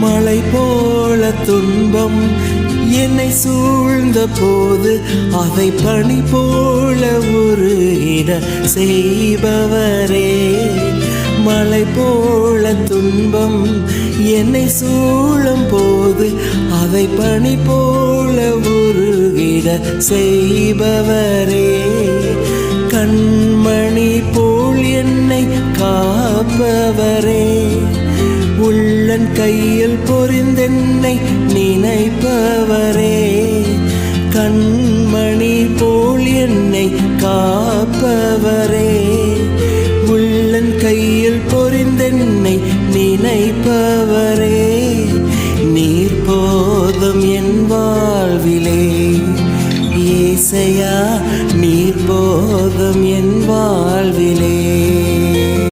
மலை போல துன்பம் என்னை சூழ்ந்த போது அதை பனி போல உருகிட செய்பவரே. மலை போல துன்பம் என்னை சூழும் போது அதை பனி போல உருகிட செய்பவரே. கண்மணி போல் என்னை காப்பவரே. உள்ளன் கையில் பொறிந்தென்னை நினைப்பவரே. கண்மணி போல் என்னை காப்பவரே. உள்ளன் கையில் பொறிந்தென்னை நினைப்பவரே. நீர் போதும் என் வாழ்விலே ஏசையா, நீர் போதும் என் வாழ்விலே.